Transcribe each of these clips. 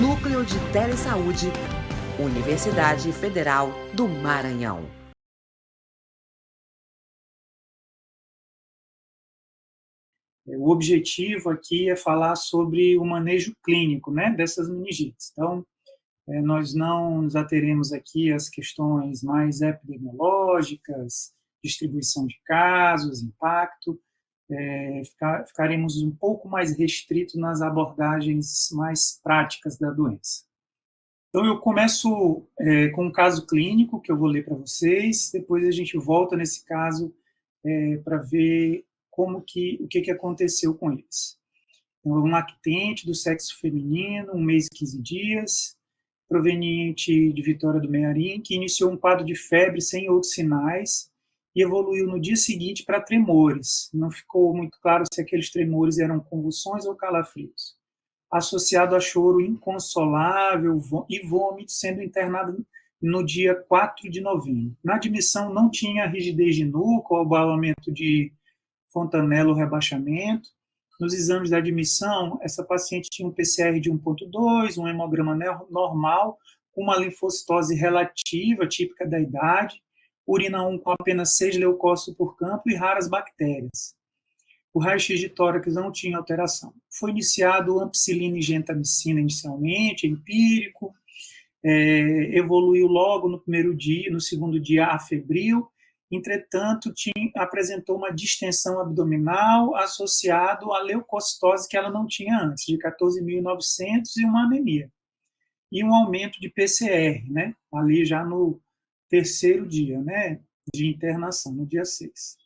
Núcleo de Telesaúde, Universidade Federal do Maranhão. O objetivo aqui é falar sobre o manejo clínico, né, dessas meningites. Então, nós não nos ateremos aqui às questões mais epidemiológicas, distribuição de casos, impacto, ficaremos um pouco mais restritos nas abordagens mais práticas da doença. Então, eu começo com um caso clínico que eu vou ler para vocês, depois a gente volta nesse caso para ver o que aconteceu com eles. Então, um lactente do sexo feminino, 1 mês e 15 dias, proveniente de Vitória do Mearim, que iniciou um quadro de febre sem outros sinais e evoluiu no dia seguinte para tremores. Não ficou muito claro se aqueles tremores eram convulsões ou calafrios. Associado a choro inconsolável e vômito, sendo internado no dia 4 de novembro. Na admissão não tinha rigidez de nuca ou abalamento de fontanela ou rebaixamento. Nos exames da admissão, essa paciente tinha um PCR de 1,2, um hemograma normal, uma linfocitose relativa, típica da idade, urina 1 com apenas 6 leucócitos por campo e raras bactérias. O raio-x de tórax não tinha alteração. Foi iniciado ampicilina e gentamicina inicialmente, empírico, evoluiu logo no primeiro dia, no segundo dia afebril, entretanto, apresentou uma distensão abdominal associado à leucocitose que ela não tinha antes, de 14.900 e uma anemia. E um aumento de PCR, né, ali já no terceiro dia, né, de internação, no dia 6.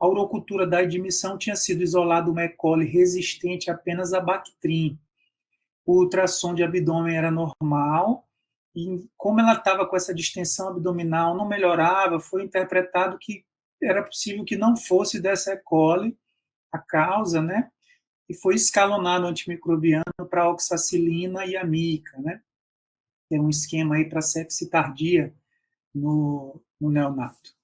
A urocultura da admissão tinha sido isolado uma E. coli resistente apenas a Bactrim. O ultrassom de abdômen era normal, e como ela estava com essa distensão abdominal, não melhorava, foi interpretado que era possível que não fosse dessa E. coli a causa, né? E foi escalonado o antimicrobiano para oxacilina e amica, né? Tem um esquema aí para sepse tardia no neonato.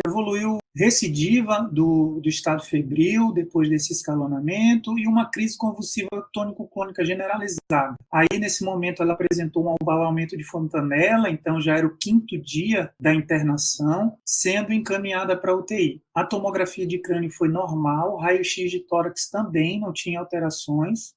Evoluiu recidiva do estado febril, depois desse escalonamento, e uma crise convulsiva tônico-clônica generalizada. Aí, nesse momento, ela apresentou um abalamento de fontanela, então já era o 5º dia da internação, sendo encaminhada para a UTI. A tomografia de crânio foi normal, raio-x de tórax também não tinha alterações,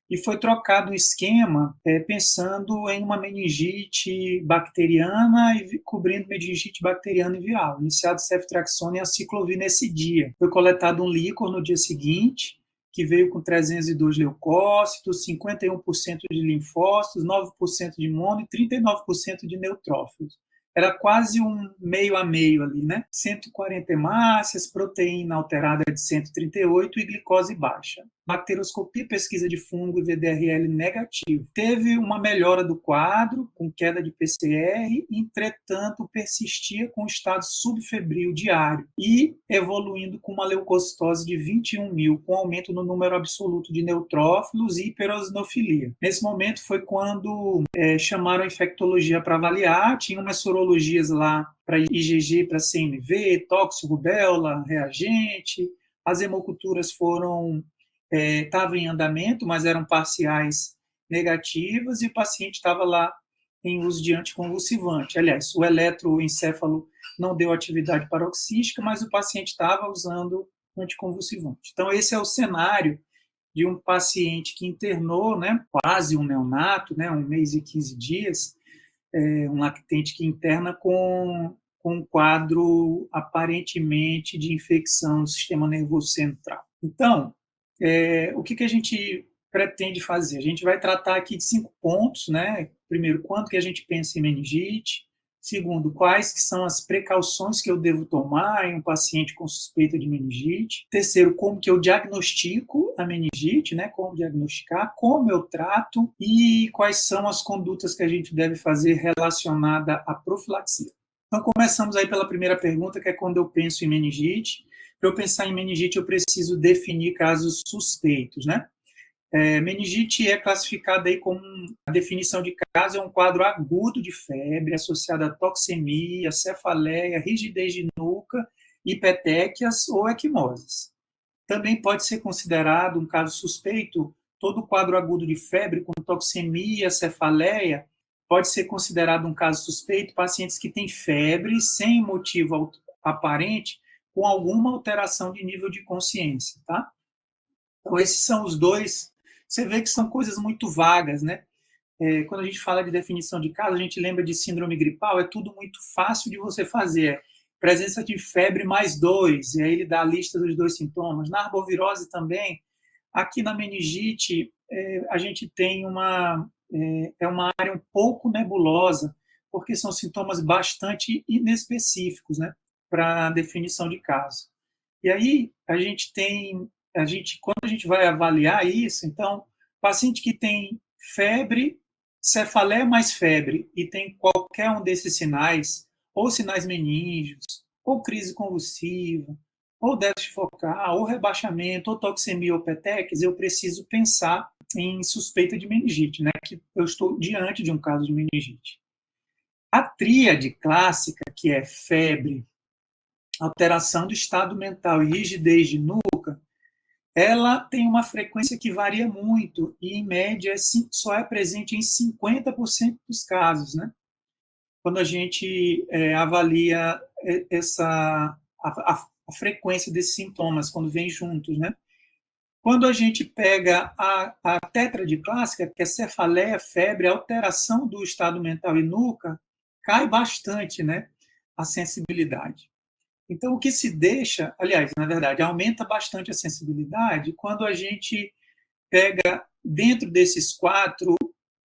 e foi trocado o esquema pensando em uma meningite bacteriana e cobrindo meningite bacteriana e viral. Iniciado ceftriaxona e aciclovir nesse dia. Foi coletado um líquor no dia seguinte, que veio com 302 leucócitos, 51% de linfócitos, 9% de mono e 39% de neutrófilos. Era quase um meio a meio ali, né? 140 hemácias, proteína alterada de 138 e glicose baixa. Bacteroscopia, pesquisa de fungo e VDRL negativo. Teve uma melhora do quadro, com queda de PCR, entretanto persistia com estado subfebril diário e evoluindo com uma leucocitose de 21.000, com aumento no número absoluto de neutrófilos e hiperosinofilia. Nesse momento foi quando chamaram a infectologia para avaliar, tinha umas sorologias lá para IgG, para CMV, tóxico, rubéola, reagente. As hemoculturas estavam em andamento, mas eram parciais negativas, e o paciente estava lá em uso de anticonvulsivante. Aliás, o eletroencefalo não deu atividade paroxística, mas o paciente estava usando anticonvulsivante. Então, esse é o cenário de um paciente que internou, né, quase um neonato, né, 1 mês e 15 dias, um lactente que interna com um quadro aparentemente de infecção do sistema nervoso central. Então, o que a gente pretende fazer? A gente vai tratar aqui de 5 pontos, né? Primeiro, quando que a gente pensa em meningite? Segundo, quais que são as precauções que eu devo tomar em um paciente com suspeita de meningite? Terceiro, como que eu diagnostico a meningite, né? Como diagnosticar, como eu trato e quais são as condutas que a gente deve fazer relacionada à profilaxia. Então, começamos aí pela primeira pergunta, que é quando eu penso em meningite. Para eu pensar em meningite, eu preciso definir casos suspeitos, né? Meningite é classificada aí como, a definição de caso é um quadro agudo de febre associado a toxemia, cefaleia, rigidez de nuca, hipetéquias ou equimoses. Também pode ser considerado um caso suspeito todo quadro agudo de febre com toxemia, cefaleia, pode ser considerado um caso suspeito pacientes que têm febre sem motivo aparente, com alguma alteração de nível de consciência, tá? Então, esses são os dois. Você vê que são coisas muito vagas, né? Quando a gente fala de definição de caso, a gente lembra de síndrome gripal, é tudo muito fácil de você fazer. Presença de febre mais 2, e aí ele dá a lista dos 2 sintomas. Na arbovirose também. Aqui na meningite, a gente tem uma área um pouco nebulosa, porque são sintomas bastante inespecíficos, né, para definição de caso. E aí, quando a gente vai avaliar isso, então, paciente que tem febre, cefaleia mais febre, e tem qualquer um desses sinais, ou sinais meníngeos, ou crise convulsiva, ou déficit focal, ou rebaixamento, ou toxemia ou petequias, eu preciso pensar em suspeita de meningite, né? Que eu estou diante de um caso de meningite. A tríade clássica, que é febre, alteração do estado mental e rigidez de nuca, ela tem uma frequência que varia muito e, em média, só é presente em 50% dos casos, né? Quando a gente avalia a frequência desses sintomas, quando vem juntos, né? Quando a gente pega a tétrade clássica, que é cefaleia, febre, alteração do estado mental e nuca, cai bastante, né, a sensibilidade. Então, o que se deixa, aliás, na verdade, aumenta bastante a sensibilidade quando a gente pega dentro desses 4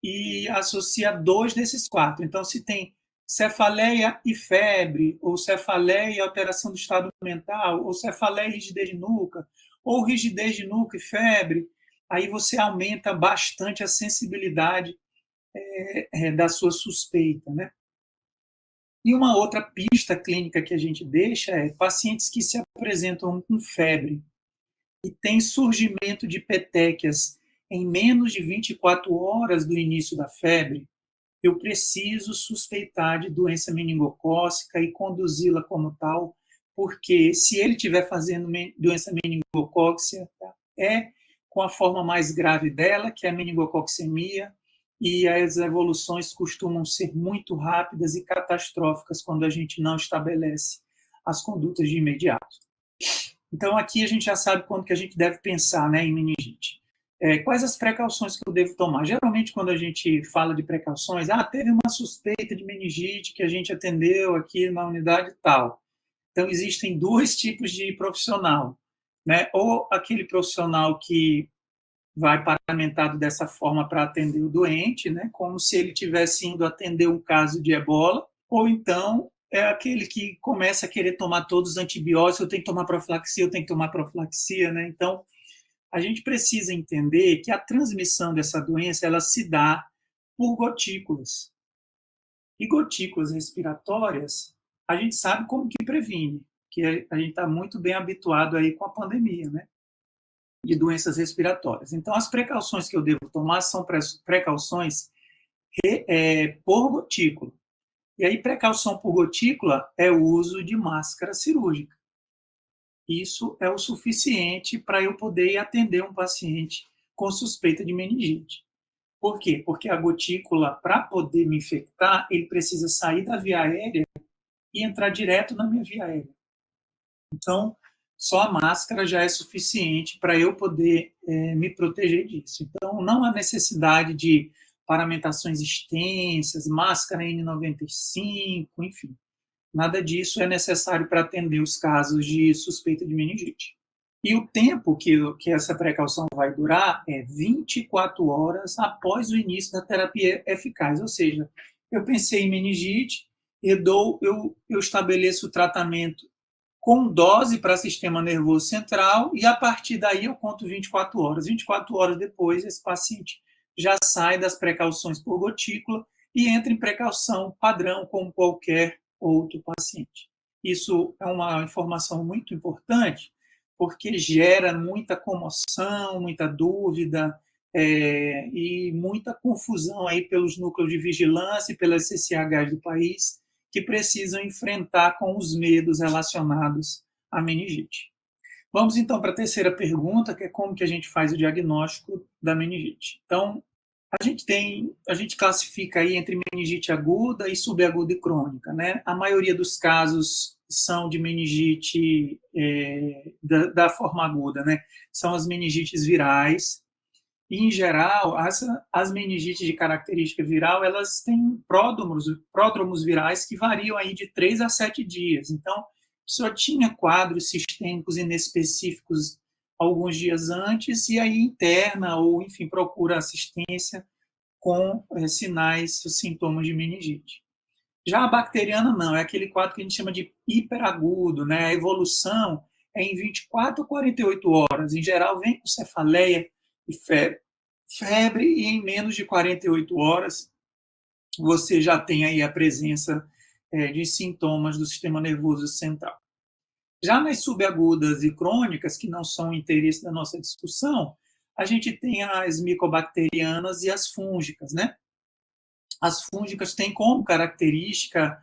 e associa 2 desses 4. Então, se tem cefaleia e febre, ou cefaleia e alteração do estado mental, ou cefaleia e rigidez de nuca, ou rigidez de nuca e febre, aí você aumenta bastante a sensibilidade da sua suspeita, né? E uma outra pista clínica que a gente deixa é pacientes que se apresentam com febre e têm surgimento de petequias em menos de 24 horas do início da febre, eu preciso suspeitar de doença meningocócica e conduzi-la como tal, porque se ele estiver fazendo doença meningocócica, é com a forma mais grave dela, que é a meningococcemia, e as evoluções costumam ser muito rápidas e catastróficas quando a gente não estabelece as condutas de imediato. Então, aqui a gente já sabe quando que a gente deve pensar, né, em meningite. Quais as precauções que eu devo tomar? Geralmente, quando a gente fala de precauções, teve uma suspeita de meningite que a gente atendeu aqui na unidade tal. Então, existem 2 tipos de profissional, né? Ou aquele profissional que vai paramentado dessa forma para atender o doente, né? Como se ele tivesse indo atender um caso de ebola, ou então é aquele que começa a querer tomar todos os antibióticos, eu tenho que tomar profilaxia, né? Então, a gente precisa entender que a transmissão dessa doença ela se dá por gotículas. E gotículas respiratórias, a gente sabe como que previne, que a gente está muito bem habituado aí com a pandemia, né? De doenças respiratórias. Então, as precauções que eu devo tomar são precauções por gotícula. E aí, precaução por gotícula é o uso de máscara cirúrgica. Isso é o suficiente para eu poder atender um paciente com suspeita de meningite. Por quê? Porque a gotícula, para poder me infectar, ele precisa sair da via aérea e entrar direto na minha via aérea. Então, só a máscara já é suficiente para eu poder me proteger disso. Então, não há necessidade de paramentações extensas, máscara N95, enfim. Nada disso é necessário para atender os casos de suspeita de meningite. E o tempo que essa precaução vai durar é 24 horas após o início da terapia eficaz. Ou seja, eu pensei em meningite, eu estabeleço o tratamento com dose para sistema nervoso central e, a partir daí, eu conto 24 horas. 24 horas depois, esse paciente já sai das precauções por gotícula e entra em precaução padrão, como qualquer outro paciente. Isso é uma informação muito importante, porque gera muita comoção, muita dúvida e muita confusão aí pelos núcleos de vigilância e pelas CCHs do país, que precisam enfrentar com os medos relacionados à meningite. Vamos então para a terceira pergunta, que é como que a gente faz o diagnóstico da meningite. Então, a gente classifica aí entre meningite aguda e subaguda e crônica, né? A maioria dos casos são de meningite da forma aguda, né? São as meningites virais. E, em geral, as meningites de característica viral, elas têm pródromos virais que variam aí de 3 a 7 dias. Então, só tinha quadros sistêmicos inespecíficos alguns dias antes e aí interna ou, enfim, procura assistência com sinais, sintomas de meningite. Já a bacteriana não, é aquele quadro que a gente chama de hiperagudo, né? A evolução é em 24 a 48 horas. Em geral, vem com cefaleia e febre e em menos de 48 horas você já tem aí a presença de sintomas do sistema nervoso central. Já nas subagudas e crônicas, que não são o interesse da nossa discussão, a gente tem as micobacterianas e as fúngicas, né? As fúngicas têm como característica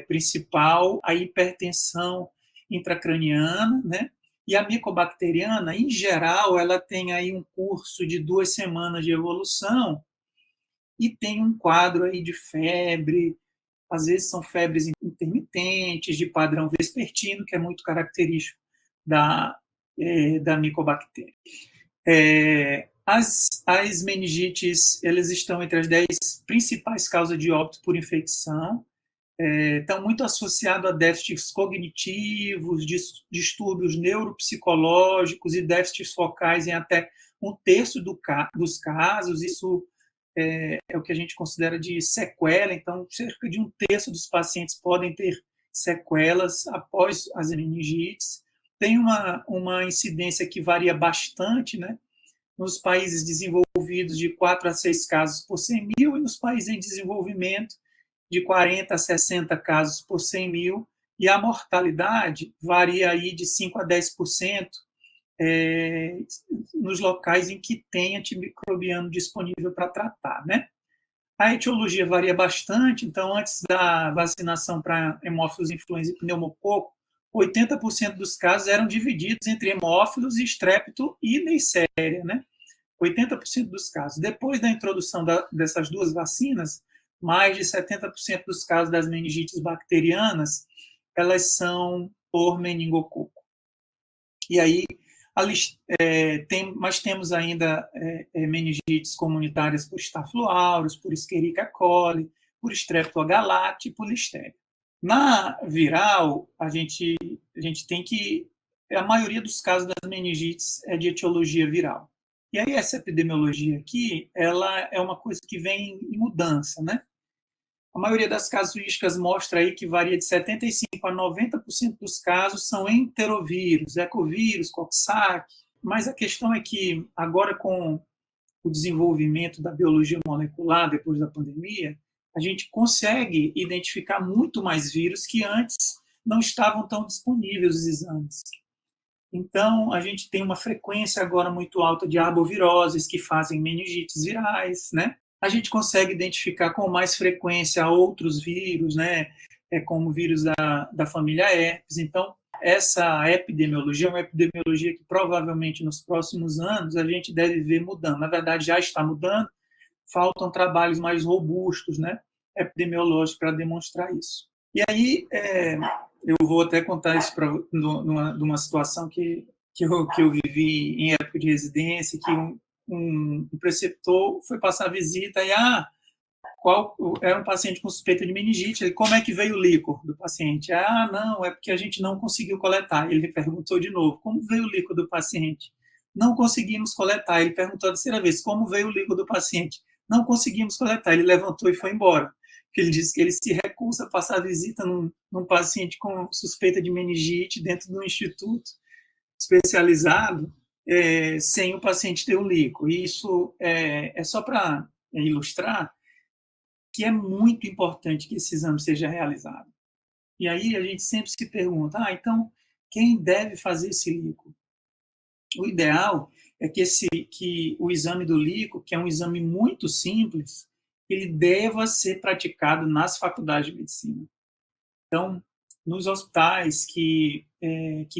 principal a hipertensão intracraniana, né? E a micobacteriana, em geral, ela tem aí um curso de 2 semanas de evolução e tem um quadro aí de febre, às vezes são febres intermitentes, de padrão vespertino, que é muito característico da micobactéria. As meningites, elas estão entre as 10 principais causas de óbito por infecção, estão muito associados a déficits cognitivos, distúrbios neuropsicológicos e déficits focais em até 1/3 dos casos. Isso é o que a gente considera de sequela. Então, cerca de 1/3 dos pacientes podem ter sequelas após as meningites. Tem uma incidência que varia bastante, né? Nos países desenvolvidos, de 4 a 6 casos por 100 mil, e nos países em desenvolvimento, de 40 a 60 casos por 100 mil, e a mortalidade varia aí de 5 a 10% nos locais em que tem antimicrobiano disponível para tratar, né? A etiologia varia bastante, então, antes da vacinação para hemófilos influenza e pneumococo, 80% dos casos eram divididos entre hemófilos, estrépito e neisseria, né? 80% dos casos. Depois da introdução dessas duas vacinas, mais de 70% dos casos das meningites bacterianas, elas são por meningococo. E aí, mas temos ainda meningites comunitárias por Staphylo aureus, por Escherichia coli, por Streptogalacti e por Listeria. Na viral, a gente tem que a maioria dos casos das meningites é de etiologia viral. E aí essa epidemiologia aqui, ela é uma coisa que vem em mudança, né? A maioria das casuísticas mostra aí que varia de 75% a 90% dos casos são enterovírus, ecovírus, coxsackie, mas a questão é que agora com o desenvolvimento da biologia molecular depois da pandemia, a gente consegue identificar muito mais vírus que antes não estavam tão disponíveis os exames. Então, a gente tem uma frequência agora muito alta de arboviroses que fazem meningites virais, né? A gente consegue identificar com mais frequência outros vírus, né? Como vírus da família herpes. Então, essa epidemiologia é uma epidemiologia que provavelmente nos próximos anos a gente deve ver mudando. Na verdade, já está mudando, faltam trabalhos mais robustos, né? Epidemiológicos para demonstrar isso. E aí, eu vou até contar isso numa situação que eu vivi em época de residência, que um preceptor foi passar visita e era um paciente com suspeita de meningite. Ele, como é que veio o líquor do paciente? Não, é porque a gente não conseguiu coletar. Ele perguntou de novo, como veio o líquor do paciente? Não conseguimos coletar. Ele perguntou a terceira vez, como veio o líquor do paciente? Não conseguimos coletar. Ele levantou e foi embora. Ele disse que ele se recusa a passar visita num paciente com suspeita de meningite dentro de um instituto especializado sem o paciente ter o líquor. E isso é só para ilustrar que é muito importante que esse exame seja realizado. E aí a gente sempre se pergunta, então, quem deve fazer esse líquor? O ideal é que o exame do líquor, que é um exame muito simples, ele deva ser praticado nas faculdades de medicina. Então, nos hospitais que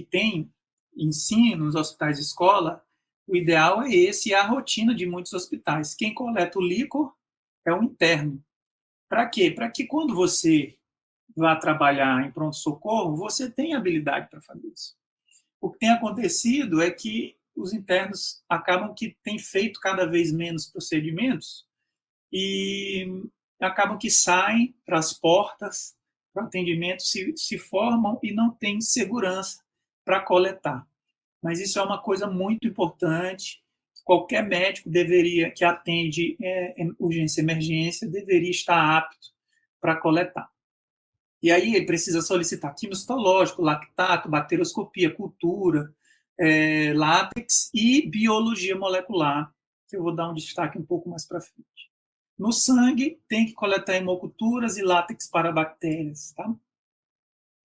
têm ensino, nos hospitais de escola, o ideal é esse, e a rotina de muitos hospitais. Quem coleta o líquor é o interno. Para quê? Para que quando você vá trabalhar em pronto-socorro, você tenha habilidade para fazer isso. O que tem acontecido é que os internos acabam que têm feito cada vez menos procedimentos e acabam que saem para as portas, para o atendimento, se formam e não têm segurança para coletar. Mas isso é uma coisa muito importante. Qualquer médico que atende urgência e emergência deveria estar apto para coletar. E aí ele precisa solicitar quimostológico, lactato, bacterioscopia, cultura, látex e biologia molecular, que eu vou dar um destaque um pouco mais para frente. No sangue, tem que coletar hemoculturas e látex para bactérias. Tá?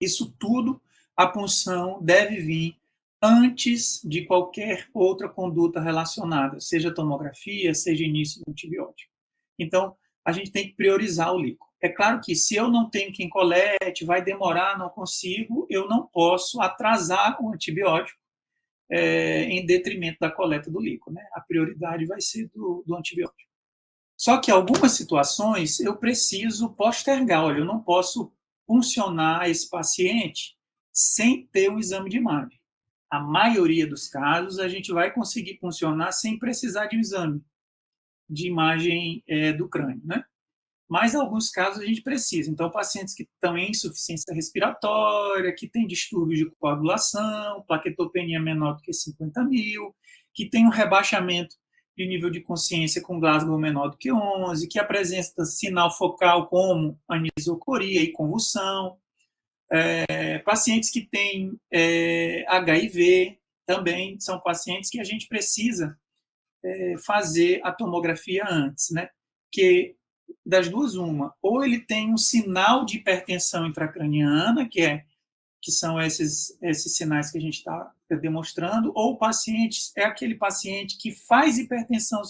Isso tudo, a punção deve vir antes de qualquer outra conduta relacionada, seja tomografia, seja início do antibiótico. Então, a gente tem que priorizar o líquido. É claro que se eu não tenho quem colete, vai demorar, não consigo, eu não posso atrasar o antibiótico em detrimento da coleta do líquido. Né? A prioridade vai ser do antibiótico. Só que em algumas situações eu preciso postergar. Olha, eu não posso funcionar esse paciente sem ter um exame de imagem. A maioria dos casos a gente vai conseguir funcionar sem precisar de um exame de imagem do crânio, né? Mas em alguns casos a gente precisa. Então, pacientes que estão em insuficiência respiratória, que têm distúrbios de coagulação, plaquetopenia menor do que 50.000, que tem um rebaixamento de nível de consciência com Glasgow menor do que 11, que apresenta sinal focal como anisocoria e convulsão, pacientes que têm HIV também são pacientes que a gente precisa fazer a tomografia antes, né? Que das duas, uma, ou ele tem um sinal de hipertensão intracraniana, que são esses sinais que a gente está demonstrando, ou o paciente é aquele paciente que faz hipertensão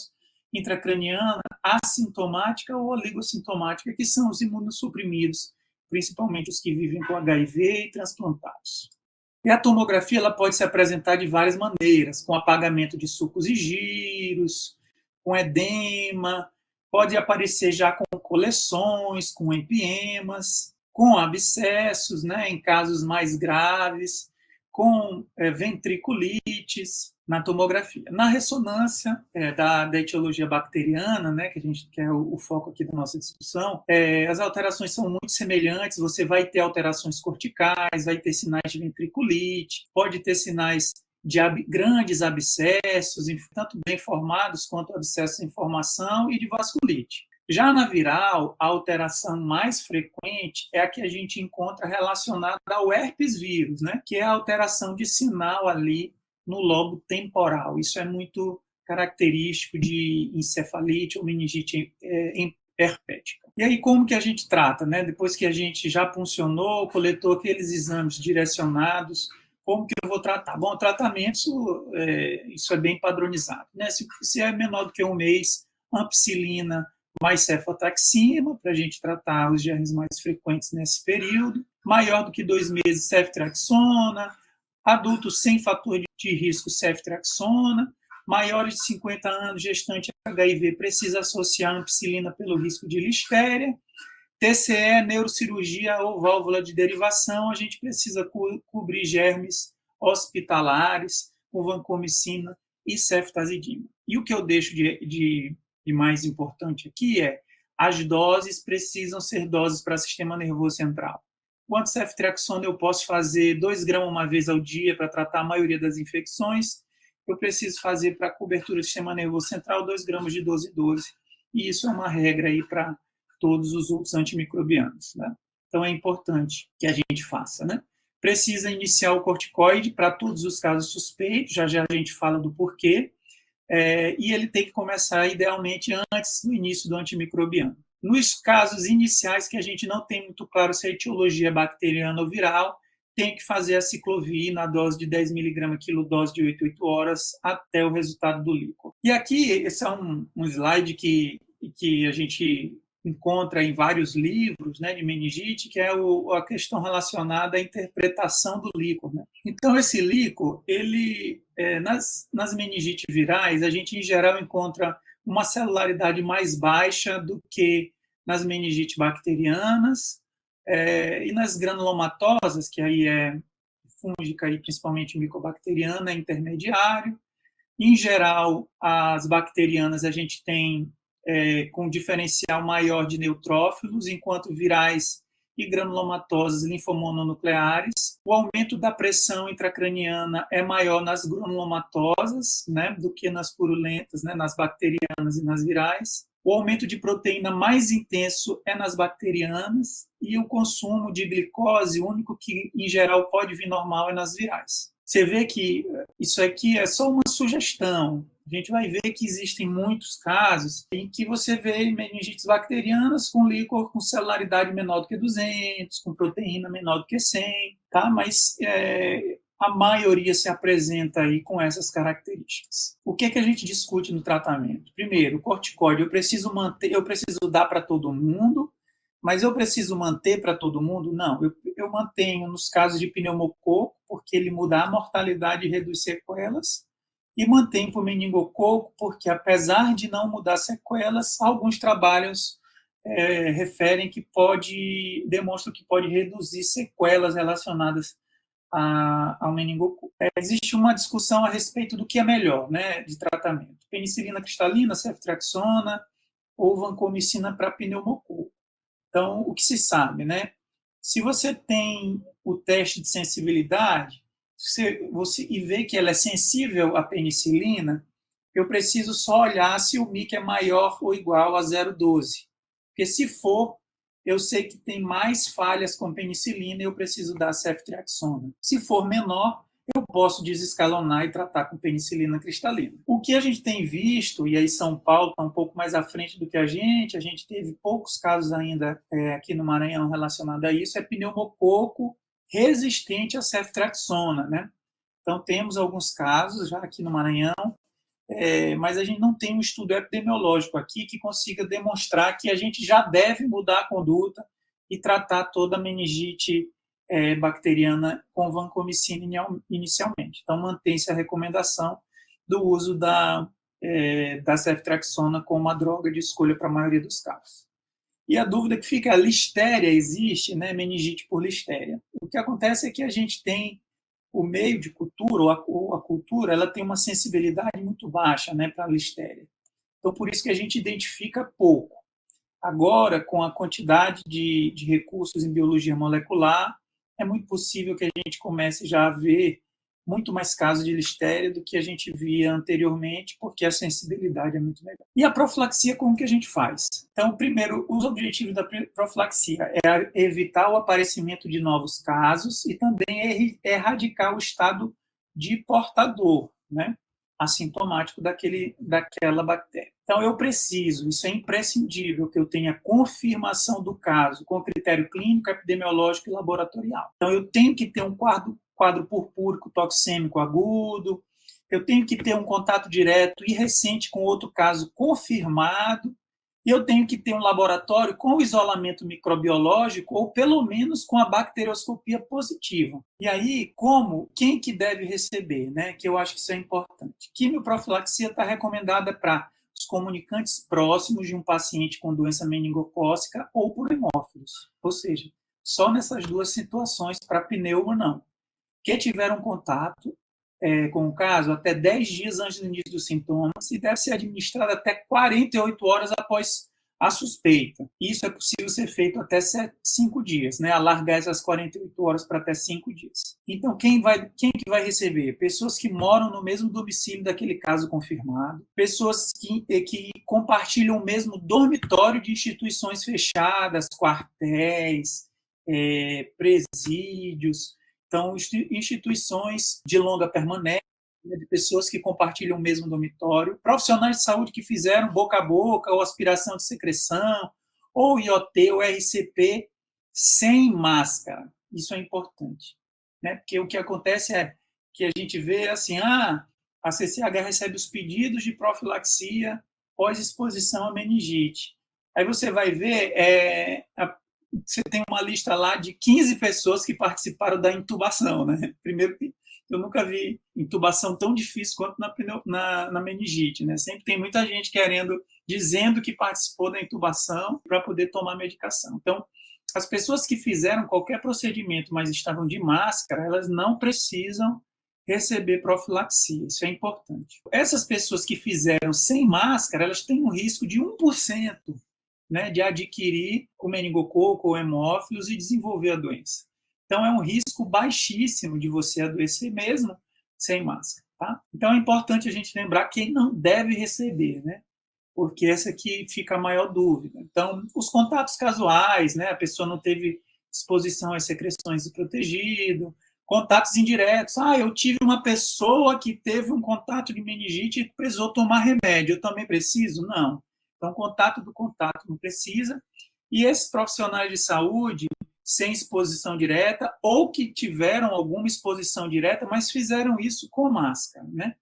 intracraniana assintomática ou oligossintomática, que são os imunossuprimidos, principalmente os que vivem com HIV e transplantados. E a tomografia ela pode se apresentar de várias maneiras, com apagamento de sucos e giros, com edema, pode aparecer já com coleções, com empiemas, com abscessos, né, em casos mais graves, com ventriculites na tomografia. Na ressonância da etiologia bacteriana, né, que é o foco aqui da nossa discussão, as alterações são muito semelhantes, você vai ter alterações corticais, vai ter sinais de ventriculite, pode ter sinais de grandes abscessos, tanto bem formados quanto abscessos em formação, e de vasculite. Já na viral, a alteração mais frequente é a que a gente encontra relacionada ao herpes vírus, né? Que é a alteração de sinal ali no lobo temporal. Isso é muito característico de encefalite ou meningite herpética. E aí, como que a gente trata, né? Depois que a gente já puncionou, coletou aqueles exames direcionados, como que eu vou tratar? Bom, o tratamento, isso é bem padronizado, né? Se é menor do que um mês, ampicilina mais cefotaxima, para a gente tratar os germes mais frequentes nesse período. Maior do que 2 meses, ceftriaxona. Adultos sem fator de risco, ceftriaxona. Maiores de 50 anos, gestante HIV, precisa associar ampicilina pelo risco de listéria. TCE, neurocirurgia ou válvula de derivação, a gente precisa cobrir germes hospitalares com vancomicina e ceftazidima. E o que eu deixo de mais importante aqui as doses precisam ser doses para sistema nervoso central. Quanto ceftriaxona eu posso fazer 2 gramas uma vez ao dia para tratar a maioria das infecções, eu preciso fazer para cobertura do sistema nervoso central 2 gramas de 12. E isso é uma regra aí para todos os outros antimicrobianos, né? Então é importante que a gente faça, né? Precisa iniciar o corticoide para todos os casos suspeitos, já a gente fala do porquê, e ele tem que começar idealmente antes do início do antimicrobiano. Nos casos iniciais que a gente não tem muito claro se a etiologia é bacteriana ou viral, tem que fazer a ciclovir na dose de 10 mg quilodose de 8 horas até o resultado do líquido. E aqui, esse é um slide que a gente encontra em vários livros, né, de meningite, que é a questão relacionada à interpretação do líquor, né? Então, esse líquor, nas meningites virais, a gente, em geral, encontra uma celularidade mais baixa do que nas meningites bacterianas, e nas granulomatosas, que aí é fúngica e principalmente micobacteriana, é intermediário. Em geral, as bacterianas a gente tem com diferencial maior de neutrófilos, enquanto virais e granulomatosas linfomononucleares. O aumento da pressão intracraniana é maior nas granulomatosas, né, do que nas purulentas, né, nas bacterianas e nas virais. O aumento de proteína mais intenso é nas bacterianas e o consumo de glicose, o único que, em geral, pode vir normal é nas virais. Você vê que isso aqui é só uma sugestão. A gente vai ver que existem muitos casos em que você vê meningites bacterianas com líquor com celularidade menor do que 200, com proteína menor do que 100, tá? Mas a maioria se apresenta aí com essas características. O que a gente discute no tratamento? Primeiro, o corticóide eu preciso dar para todo mundo, mas eu preciso manter para todo mundo? Não, eu mantenho nos casos de pneumococo, porque ele muda a mortalidade e reduz sequelas, e mantenho para o meningococo, porque apesar de não mudar sequelas, alguns trabalhos referem que demonstram que pode reduzir sequelas relacionadas ao meningococo. Existe uma discussão a respeito do que é melhor, né, de tratamento. Penicilina cristalina, ceftriaxona ou vancomicina para pneumococo. Então, o que se sabe, né? Se você tem o teste de sensibilidade, e vê que ela é sensível à penicilina, eu preciso só olhar se o MIC é maior ou igual a 0,12. Porque se for, eu sei que tem mais falhas com penicilina e eu preciso dar ceftriaxona. Se for menor, eu posso desescalonar e tratar com penicilina cristalina. O que a gente tem visto, e aí São Paulo está um pouco mais à frente do que a gente teve poucos casos ainda aqui no Maranhão relacionados a isso, é pneumococo resistente à ceftriaxona, né? Então, temos alguns casos já aqui no Maranhão, mas a gente não tem um estudo epidemiológico aqui que consiga demonstrar que a gente já deve mudar a conduta e tratar toda a meningite bacteriana com vancomicina inicialmente. Então, mantém-se a recomendação do uso da ceftriaxona como uma droga de escolha para a maioria dos casos. E a dúvida que fica, a listéria existe, né, meningite por listéria. O que acontece é que a gente tem o meio de cultura, ou a cultura, ela tem uma sensibilidade muito baixa, né, para a listéria. Então, por isso que a gente identifica pouco. Agora, com a quantidade de recursos em biologia molecular, é muito possível que a gente comece já a ver muito mais casos de listéria do que a gente via anteriormente, porque a sensibilidade é muito melhor. E a profilaxia, como que a gente faz? Então, primeiro, os objetivos da profilaxia é evitar o aparecimento de novos casos e também erradicar o estado de portador, né, assintomático daquela bactéria. Então, isso é imprescindível que eu tenha confirmação do caso com critério clínico, epidemiológico e laboratorial. Então, eu tenho que ter um quadro purpúrico toxêmico agudo, eu tenho que ter um contato direto e recente com outro caso confirmado, e eu tenho que ter um laboratório com isolamento microbiológico ou pelo menos com a bacterioscopia positiva. E aí, quem que deve receber, né? Que eu acho que isso é importante. Quimioprofilaxia está recomendada para os comunicantes próximos de um paciente com doença meningocócica ou por hemófilos, ou seja, só nessas duas situações, para pneumo não. Que tiveram contato com o caso até 10 dias antes do início dos sintomas e deve ser administrado até 48 horas após a suspeita. Isso é possível ser feito até 5 dias, né? Alargar essas 48 horas para até 5 dias. Então, quem que vai receber? Pessoas que moram no mesmo domicílio daquele caso confirmado, pessoas que compartilham o mesmo dormitório de instituições fechadas, quartéis, presídios. Então, instituições de longa permanência, de pessoas que compartilham o mesmo dormitório, profissionais de saúde que fizeram boca a boca, ou aspiração de secreção, ou IoT, ou RCP, sem máscara. Isso é importante, né? Porque o que acontece é que a gente vê assim, a CCH recebe os pedidos de profilaxia pós-exposição à meningite. Aí você vai ver, você tem uma lista lá de 15 pessoas que participaram da intubação, né? Primeiro que eu nunca vi intubação tão difícil quanto na meningite, né? Sempre tem muita gente dizendo que participou da intubação para poder tomar medicação. Então, as pessoas que fizeram qualquer procedimento, mas estavam de máscara, elas não precisam receber profilaxia, isso é importante. Essas pessoas que fizeram sem máscara, elas têm um risco de 1%, né, de adquirir o meningococo ou hemófilos e desenvolver a doença. Então, é um risco baixíssimo de você adoecer mesmo sem máscara. Tá? Então, é importante a gente lembrar quem não deve receber, né? Porque essa aqui fica a maior dúvida. Então, os contatos casuais, né? A pessoa não teve exposição às secreções do protegido, contatos indiretos. Eu tive uma pessoa que teve um contato de meningite e precisou tomar remédio. Eu também preciso? Não. Então, contato do contato não precisa. E esses profissionais de saúde, sem exposição direta, ou que tiveram alguma exposição direta, mas fizeram isso com máscara, né?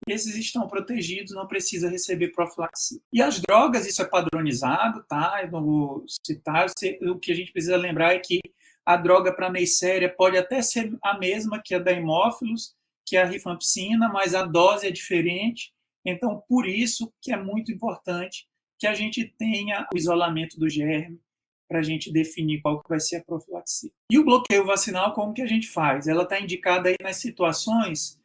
Esses estão protegidos, não precisa receber profilaxia. E as drogas, isso é padronizado, tá? Eu não vou citar. O que a gente precisa lembrar é que a droga para Neisseria pode até ser a mesma que a da hemófilos, que é a rifampicina, mas a dose é diferente. Então, por isso que é muito importante que a gente tenha o isolamento do germe para a gente definir qual que vai ser a profilaxia. E o bloqueio vacinal, como que a gente faz? Ela está indicada aí nas situações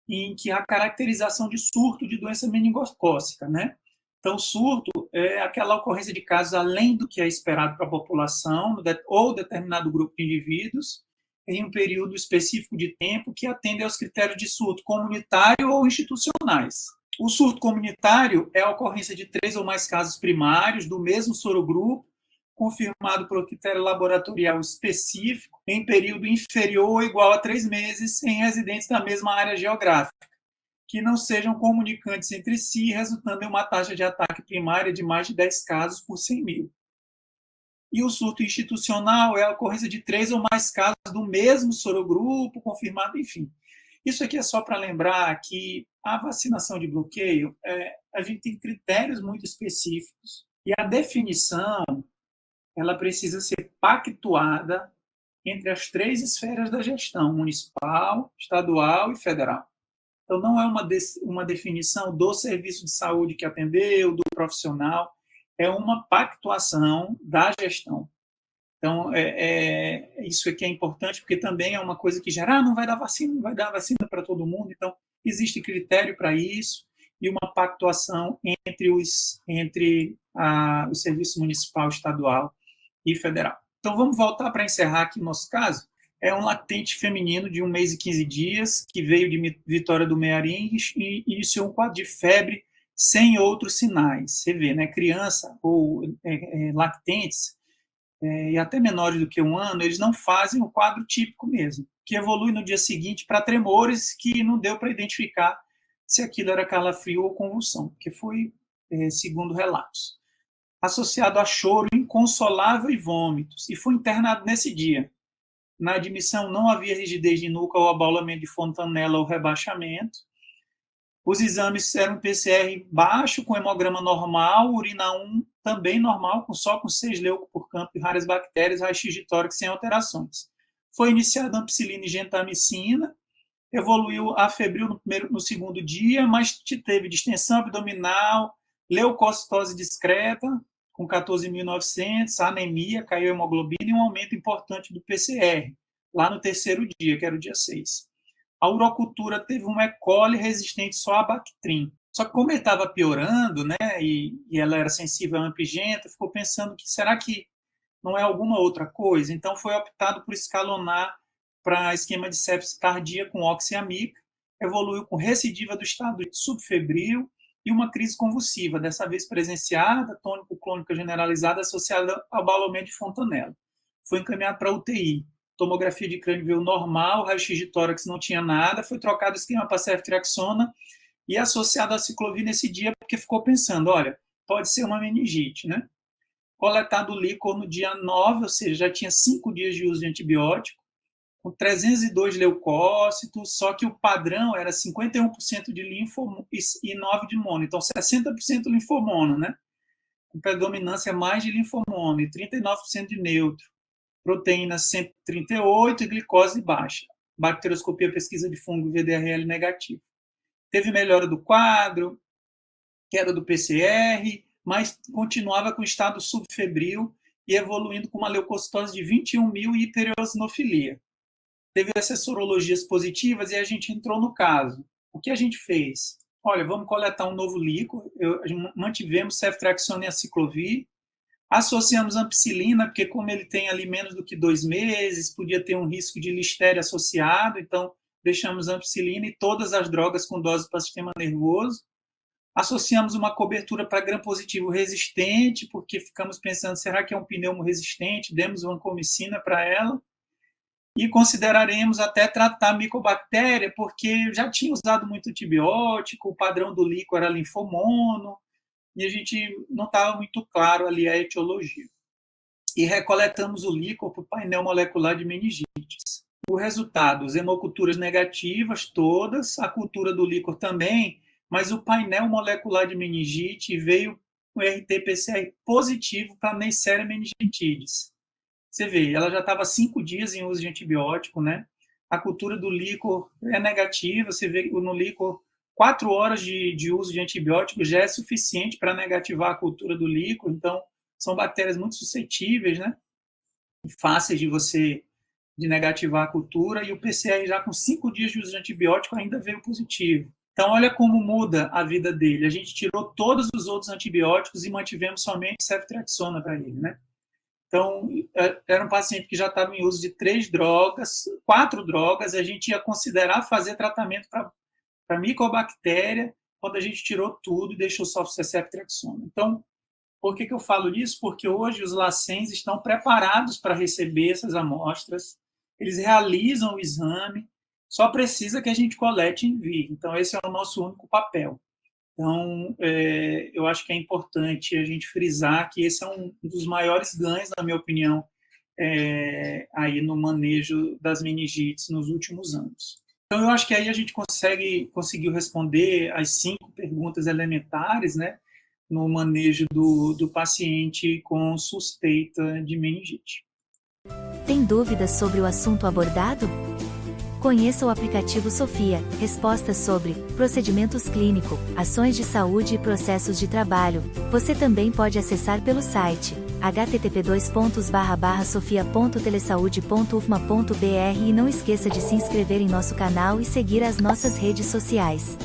em que há caracterização de surto de doença meningocócica, né? Então, surto é aquela ocorrência de casos além do que é esperado para a população ou determinado grupo de indivíduos em um período específico de tempo que atende aos critérios de surto comunitário ou institucionais. O surto comunitário é a ocorrência de 3 ou mais casos primários do mesmo sorogrupo, confirmado por critério laboratorial específico, em período inferior ou igual a 3 meses, em residentes da mesma área geográfica, que não sejam comunicantes entre si, resultando em uma taxa de ataque primária de mais de 10 casos por 100 mil. E o surto institucional é a ocorrência de 3 ou mais casos do mesmo sorogrupo, confirmado, enfim. Isso aqui é só para lembrar que a vacinação de bloqueio, a gente tem critérios muito específicos, e a definição ela precisa ser pactuada entre as 3 esferas da gestão, municipal, estadual e federal. Então, não é uma definição do serviço de saúde que atendeu, do profissional, é uma pactuação da gestão. Então, isso aqui é importante, porque também é uma coisa que gera, não vai dar vacina para todo mundo. Então, existe critério para isso e uma pactuação entre o serviço municipal, estadual e federal. Então, vamos voltar para encerrar aqui o nosso caso. É um lactente feminino de 1 mês e 15 dias, que veio de Vitória do Mearim e iniciou um quadro de febre sem outros sinais. Você vê, né? Criança ou lactentes, e até menores do que 1 ano, eles não fazem o quadro típico mesmo, que evolui no dia seguinte para tremores que não deu para identificar se aquilo era calafrio ou convulsão, porque foi segundo relatos. Associado a choro inconsolável e vômitos, e foi internado nesse dia. Na admissão não havia rigidez de nuca ou abaulamento de fontanela ou rebaixamento. Os exames eram PCR baixo, com hemograma normal, urina 1 também normal, só com 6 leuco por campo e raras bactérias, raio-x de tórax sem alterações. Foi iniciada ampicilina e gentamicina, evoluiu a febril no segundo dia, mas teve distensão abdominal, leucocitose discreta, com 14.900, anemia, caiu a hemoglobina e um aumento importante do PCR, lá no terceiro dia, que era o dia 6. A urocultura teve uma E. coli resistente só a Bactrim. Só que como ele estava piorando, né, e ela era sensível à ampigenta, ficou pensando que será que não é alguma outra coisa? Então foi optado por escalonar para esquema de sepsis cardíaca com oxiamica, evoluiu com recidiva do estado subfebril e uma crise convulsiva, dessa vez presenciada, tônico-clônica generalizada, associada ao abaulamento de fontanela. Foi encaminhado para UTI. Tomografia de crânio veio normal, raio-x de tórax não tinha nada, foi trocado o esquema para ceftriaxona e associado à ciclovir nesse dia, porque ficou pensando, olha, pode ser uma meningite, né? Coletado o líquor no dia 9, ou seja, já tinha 5 dias de uso de antibiótico, com 302 leucócitos, só que o padrão era 51% de linfo e 9% de mono, então 60% linfomono, né? com predominância mais de linfomona e 39% de neutro, proteína 138 e glicose baixa. Bacterioscopia, pesquisa de fungo VDRL negativo. Teve melhora do quadro, queda do PCR, mas continuava com estado subfebril e evoluindo com uma leucocitose de 21.000 e hiperosinofilia. Teve essas sorologias positivas e a gente entrou no caso. O que a gente fez? Olha, vamos coletar um novo líquor, mantivemos ceftriaxona e aciclovir, associamos ampicilina, porque como ele tem ali menos do que 2 meses, podia ter um risco de listéria associado, então deixamos ampicilina e todas as drogas com dose para o sistema nervoso. Associamos uma cobertura para gram-positivo resistente, porque ficamos pensando, será que é um pneumo resistente? Demos vancomicina para ela. E consideraremos até tratar micobactéria, porque já tinha usado muito antibiótico, o padrão do líquor era linfomono, e a gente não estava muito claro ali a etiologia. E recoletamos o líquor para o painel molecular de meningites. O resultado, as hemoculturas negativas todas, a cultura do líquor também, mas o painel molecular de meningite veio o RT-PCR positivo para Neisseria meningitidis. Você vê, ela já estava 5 dias em uso de antibiótico, né? A cultura do líquor é negativa, você vê no líquor 4 horas de uso de antibiótico já é suficiente para negativar a cultura do líquor, então são bactérias muito suscetíveis, né? Fáceis de negativar a cultura, e o PCR já com 5 dias de uso de antibiótico ainda veio positivo. Então, olha como muda a vida dele. A gente tirou todos os outros antibióticos e mantivemos somente ceftriaxona para ele, né? Então, era um paciente que já estava em uso de 4 drogas, a gente ia considerar fazer tratamento para micobactéria, quando a gente tirou tudo e deixou só ceftriaxona. Então, por que eu falo isso? Porque hoje os LACENs estão preparados para receber essas amostras, eles realizam o exame, só precisa que a gente colete e envie. Então, esse é o nosso único papel. Então, eu acho que é importante a gente frisar que esse é um dos maiores ganhos, na minha opinião, aí no manejo das meningites nos últimos anos. Então, eu acho que aí a gente conseguiu responder as 5 perguntas elementares, né, no manejo do paciente com suspeita de meningite. Tem dúvidas sobre o assunto abordado? Conheça o aplicativo Sofia, respostas sobre procedimentos clínicos, ações de saúde e processos de trabalho. Você também pode acessar pelo site http://sofia.telesaude.ufma.br e não esqueça de se inscrever em nosso canal e seguir as nossas redes sociais.